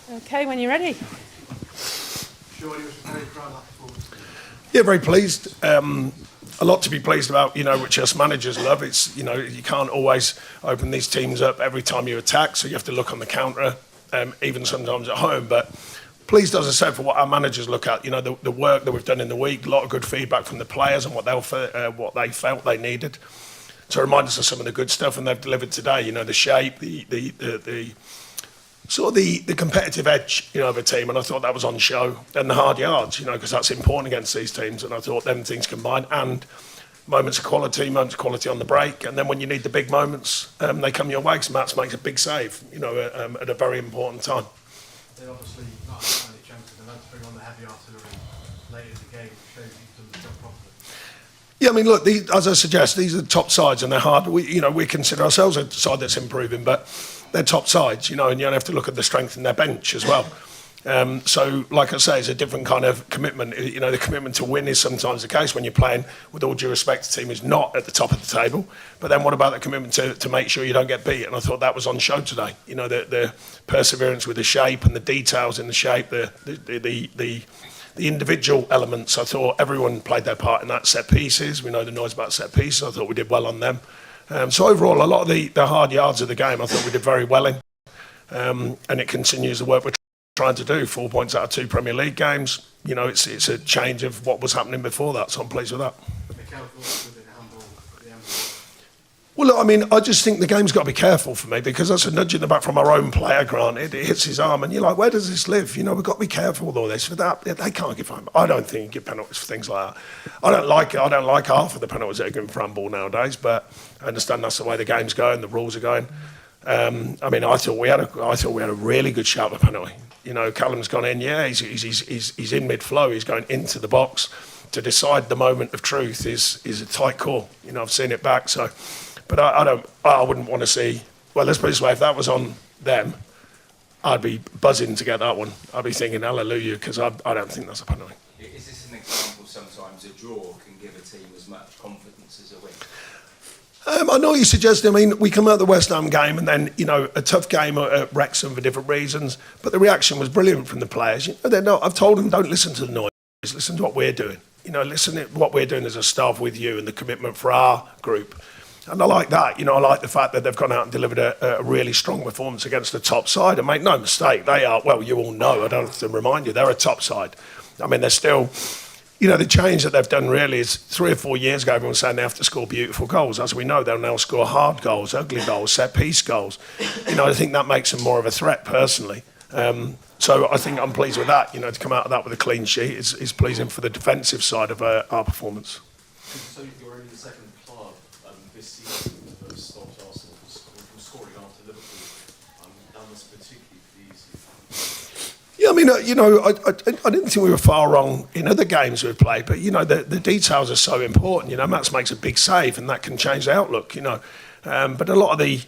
Okay, when you're ready. Sure, he was very proud of that performance. Yeah, very pleased. A lot to be pleased about, which us managers love. It's, you can't always open these teams up every time you attack, so you have to look on the counter, even sometimes at home. But pleased, as I said, for what our managers look at, the work that we've done in the week, a lot of good feedback from the players on what they felt they needed to remind us of some of the good stuff, and they've delivered today. The shape, the sort of the competitive edge, of a team, and I thought that was on show. And the hard yards, because that's important against these teams. And I thought them things combined, and moments of quality on the break. And then when you need the big moments, they come your way. Because Mats makes a big save, at a very important time. They obviously not had any chances, and had to bring on the heavy artillery later in the game, which shows you've done the job properly. Yeah, I mean, look, as I suggest, these are the top sides, and they're hard. We consider ourselves a side that's improving, but they're top sides, and you have to look at the strength in their bench as well. So, like I say, it's a different kind of commitment. The commitment to win is sometimes the case when you're playing, with all due respect, a team who's not at the top of the table. But then what about the commitment to make sure you don't get beat? And I thought that was on show today. The perseverance with the shape and the details in the shape, the individual elements. I thought everyone played their part in that. Set pieces, we know the noise about set pieces. I thought we did well on them. So overall, a lot of the hard yards of the game, I thought we did very well in. And it continues the work we're trying to do. 4 points out of 2 Premier League games. It's a change of what was happening before that, so I'm pleased with that. Well, look, I mean, I just think the game's got to be careful for me, because that's a nudge in the back from our own player, granted. It hits his arm, and you're like, where does this live? We've got to be careful with all this. For that, they can't give him. I don't think you give penalties for things like that. I don't like half of the penalties that are given for handball nowadays, but I understand that's the way the game's going, the rules are going. I thought we had a really good shout of penalty. Callum's gone in. Yeah, he's in mid-flow. He's going into the box to decide the moment of truth. Is a tight call. I've seen it back. So, but I wouldn't want to see. Well, let's put it this way: if that was on them, I'd be buzzing to get that one. I'd be thinking hallelujah, because I don't think that's a penalty. Is this an example? Sometimes a draw can give a team as much confidence as a win. I know you suggested. I mean, we come out of the West Ham game, and then a tough game at Wrexham for different reasons. But the reaction was brilliant from the players. They're not. I've told them, don't listen to the noise. Listen to what we're doing. Listen to what we're doing as a staff with you, and the commitment for our group. And I like that. I like the fact that they've gone out and delivered a really strong performance against the top side. And make no mistake, they are. Well, you all know. I don't have to remind you, they're a top side. I mean, they're still. The change that they've done really is 3 or 4 years ago, everyone was saying they have to score beautiful goals. As we know, they'll now score hard goals, ugly goals, set-piece goals. I think that makes them more of a threat, personally. So I think I'm pleased with that. To come out of that with a clean sheet is pleasing for the defensive side of our performance. So you're only the second club this season that has stopped Arsenal from scoring after Liverpool. That must particularly be easy. Yeah, I mean, I didn't think we were far wrong in other games we've played, but, the details are so important. Mats makes a big save, and that can change the outlook, But a lot of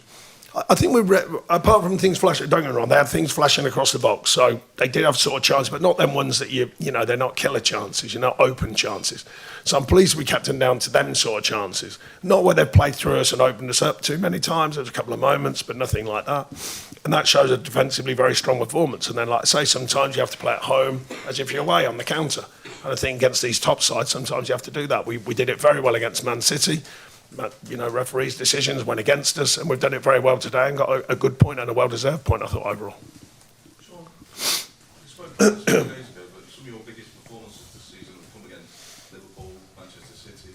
I think apart from things flashing, don't get me wrong, they had things flashing across the box, so they did have sort of chances, but not them ones that they're not killer chances, open chances. So I'm pleased we kept them down to them sort of chances, not where they've played through us and opened us up too many times. There's a couple of moments, but nothing like that. And that shows a defensively very strong performance. And then, like I say, sometimes you have to play at home as if you're away on the counter. And I think against these top sides, sometimes you have to do that. We did it very well against Man City. Referees' decisions went against us, and we've done it very well today and got a good point and a well-deserved point, I thought, overall. Sean, you spoke about this 2 days ago, but some of your biggest performances this season have come against Liverpool, Manchester City,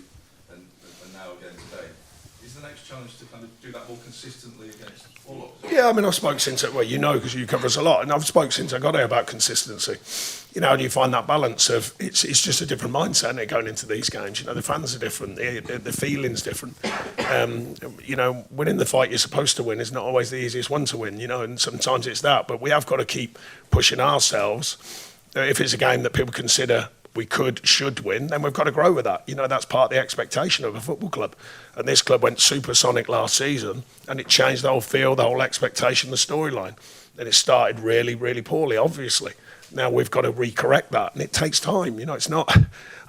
and now again today. Is the next challenge to kind of do that more consistently against all of us? Yeah, I mean, I've spoken since, because you cover us a lot, and I've spoken since I got here about consistency. How do you find that balance of, it's just a different mindset, isn't it, going into these games? The fans are different, the feeling's different. Winning the fight you're supposed to win is not always the easiest one to win, and sometimes it's that, but we have got to keep pushing ourselves. If it's a game that people consider we should win, then we've got to grow with that. That's part of the expectation of a football club. And this club went supersonic last season, and it changed the whole feel, the whole expectation, the storyline. And it started really, really poorly, obviously. Now we've got to recorrect that, and it takes time. It's not.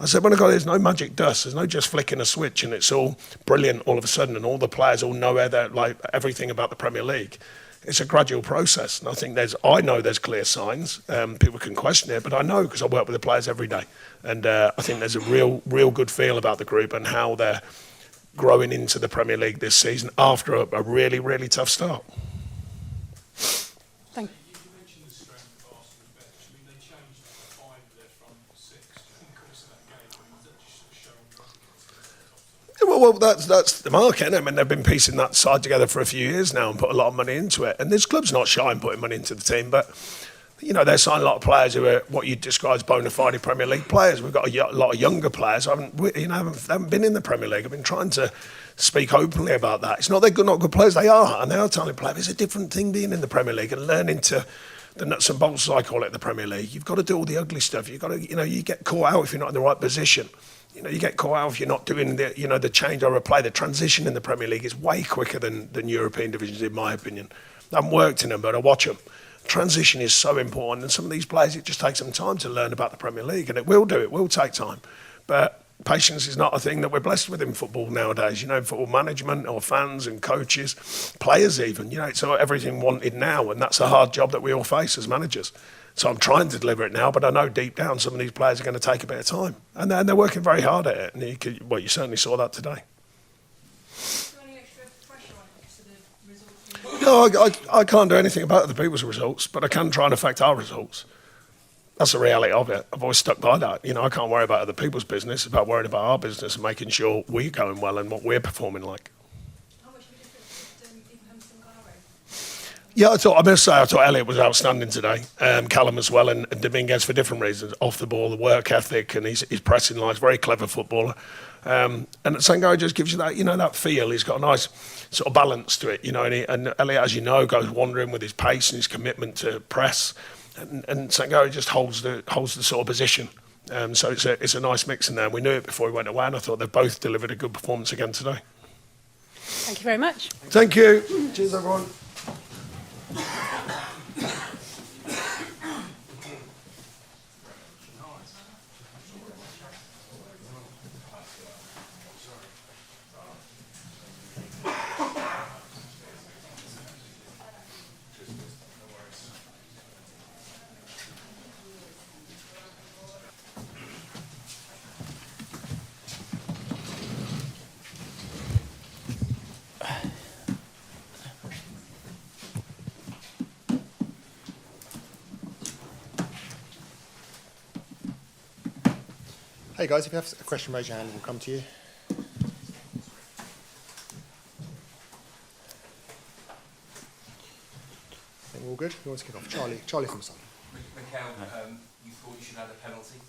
I said when I got there's no magic dust. There's no just flicking a switch, and it's all brilliant all of a sudden, and all the players all know everything about the Premier League. it's a gradual process. And I think I know there's clear signs. People can question it, but I know because I work with the players every day. And I think there's a real good feel about the group and how they're growing into the Premier League this season after a really, really tough start. Thank You mentioned the strength of Arsenal's bench. I mean, they changed like 5 of their front 6 during the course of that game. I mean, does that just sort of show on your against the top? Well, that's the market. I mean, they've been piecing that side together for a few years now and put a lot of money into it. And this club's not shy in putting money into the team, but they're signing a lot of players who are what you describe as bona fide Premier League players. We've got a lot of younger players. They haven't been in the Premier League. I've been trying to speak openly about that. It's not they're not good players. They are, and they are talented players. It's a different thing being in the Premier League and learning to the nuts and bolts, as I call it, the Premier League. You've got to do all the ugly stuff. You've got to, you get caught out if you're not in the right position. You get caught out if you're not doing the change or replay. The transition in the Premier League is way quicker than European divisions, in my opinion. I haven't worked in them, but I watch them. Transition is so important, and some of these players, it just takes some time to learn about the Premier League, and it will take time. But patience is not a thing that we're blessed with in football nowadays. Football management or fans and coaches, players even. It's everything wanted now, and that's a hard job that we all face as managers. So I'm trying to deliver it now, but I know deep down some of these players are going to take a bit of time, and they're working very hard at it. And you certainly saw that today. No, I can't do anything about other people's results, but I can try and affect our results. That's the reality of it. I've always stuck by that. I can't worry about other people's business. It's about worrying about our business and making sure we're going well and what we're performing like. How much of a difference did Ibrahim Sangare? Yeah, I thought Elliot was outstanding today. Callum as well, and Dominguez for different reasons. Off the ball, the work ethic, and his pressing line. Very clever footballer. And Sangare just gives you that, that feel. He's got a nice sort of balance to it, and Elliot, as you know, goes wandering with his pace and his commitment to press. And Sangare just holds the sort of position. So it's a nice mix in there. We knew it before he went away, and I thought they both delivered a good performance again today. Thank you very much. Thank you. Cheers, everyone. Hey guys, if you have a question, raise your hand and we'll come to you. I think we're all good. Who wants to kick off? Charlie from Sun. Mikel, you thought you should have a penalty?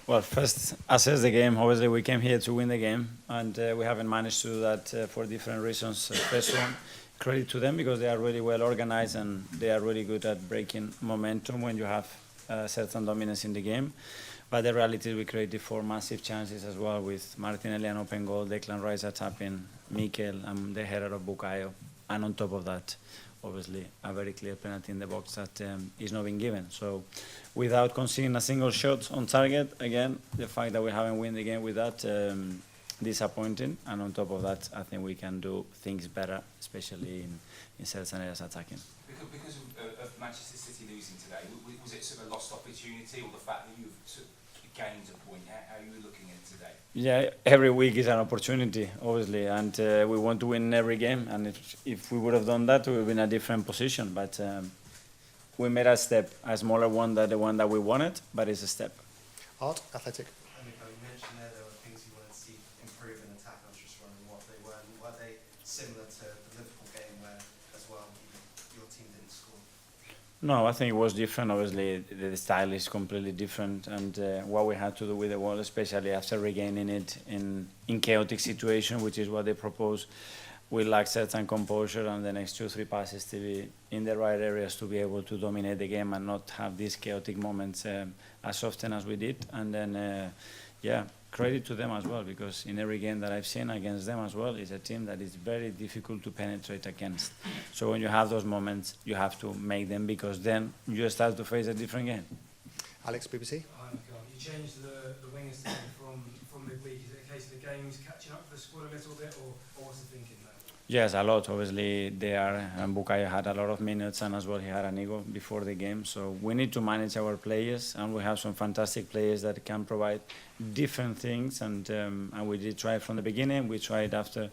Well, first, assess the game. Obviously, we came here to win the game, and we haven't managed to do that for different reasons. First one, credit to them because they are really well organized and they are really good at breaking momentum when you have certain dominance in the game. But the reality is we created 4 massive chances as well with Martinelli an open goal, Declan Rice a tap-in, Mikel and the header of Bukayo. And on top of that, obviously, a very clear penalty in the box that is not being given. So without conceding a single shot on target, again, the fact that we haven't won the game with that, disappointing. And on top of that, I think we can do things better, especially in certain areas attacking. Because of Manchester City losing today, was it sort of a lost opportunity or the fact that you've gained a point? How are you looking at it today? Yeah, every week is an opportunity, obviously, and we want to win every game. And if we would have done that, we would be in a different position. But we made a step, a smaller one than the one that we wanted, but it's a step. Art, Athletic. You mentioned there were things you wanted to see improve in attack. I was just wondering what they were. Were they similar to the Liverpool game where, as well, your team didn't score? No, I think it was different. Obviously, the style is completely different, and what we had to do with the ball, especially after regaining it in chaotic situation, which is what they propose, we lack certain composure and the next 2-3 passes to be in the right areas to be able to dominate the game and not have these chaotic moments as often as we did. And then, credit to them as well, because in every game that I've seen against them as well, it's a team that is very difficult to penetrate against. So when you have those moments, you have to make them, because then you start to face a different game. Alex, BBC. Hi, Mikel. You changed the wingers today from midweek. Is it a case of the game's catching up with the squad a little bit, or what's the thinking there? Yes, a lot. Obviously, Bukayo had a lot of minutes, and as well he had an ego before the game. So we need to manage our players, and we have some fantastic players that can provide different things. And we did try from the beginning. We tried after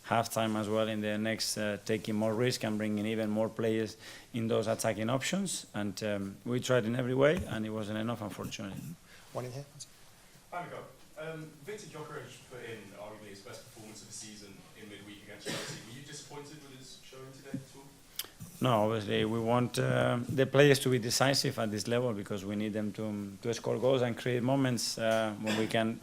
halftime as well in the next, taking more risk and bringing even more players in those attacking options. And we tried in every way, and it wasn't enough, unfortunately. One in here. Hi, Mikel. Victor Gyökeres put in arguably his best performance of the season in midweek against Chelsea. Were you disappointed with his showing today at all? No, obviously we want the players to be decisive at this level because we need them to score goals and create moments when we can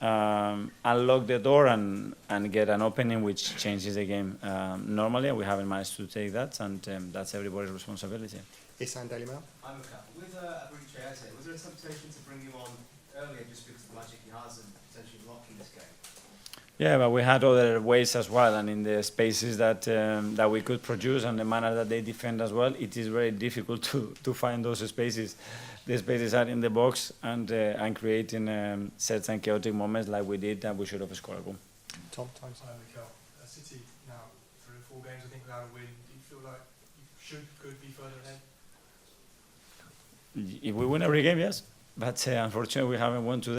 unlock the door and get an opening which changes the game. Normally we haven't managed to take that, and that's everybody's responsibility. Isan, Daily Mail. I'm okay. With Arteta, was there a temptation to bring him on earlier just because of the magic he has and potentially locking this game? Yeah, but we had other ways as well, and in the spaces that we could produce and the manner that they defend as well, it is very difficult to find those spaces. The spaces are in the box and creating sets and chaotic moments like we did, and we should have scored a goal. Tom, times. Hi, Mikel. City now 3 or 4 games, I think, without a win. Do you feel like you could be further ahead? If we win every game, yes, but unfortunately we haven't won today.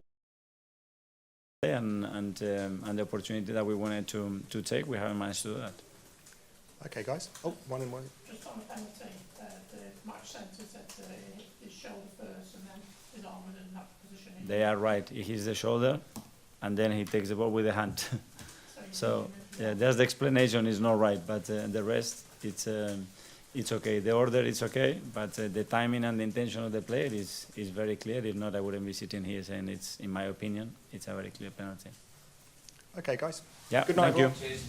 And the opportunity that we wanted to take, we haven't managed to do that. Okay, guys. Oh, one in one. Just on the penalty, the match centre said his shoulder first and then his arm was in that position. They are right. He hits the shoulder, and then he takes the ball with the hand. So yeah, there's the explanation is not right, but the rest it's okay. The order is okay, but the timing and the intention of the player is very clear. If not, I wouldn't be sitting here saying it's, in my opinion, it's a very clear penalty. Okay, guys. Yeah, Good night, thank you. everyone. Cheers.